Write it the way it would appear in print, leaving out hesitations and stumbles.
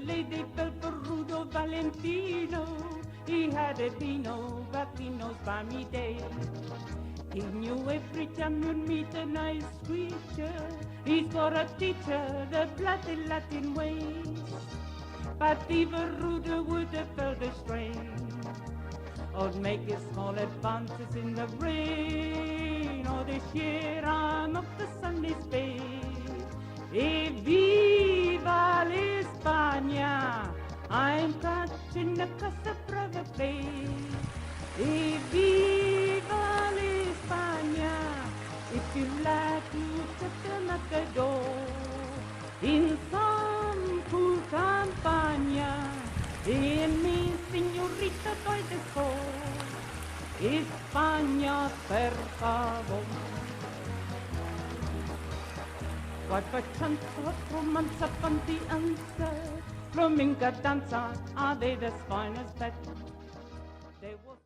lady fell for Rudo Valentino. He had a Vatinos by me day. He knew every time you'd meet a nice creature, he's got a teacher the bloody Latin ways. But even Rudo would have felt a strain, or make his small advances in the rain. Oh, this year I'm up the Sunday's face. E viva l'Espagna, I'm catching a casa brava place. E viva l'Espagna, if you like to set them at the door. In some cool campagna, in mi signorita by the score. España, per favor. What a chance, what romance upon the answer. Flamingo dancer, are they the finest bet? They were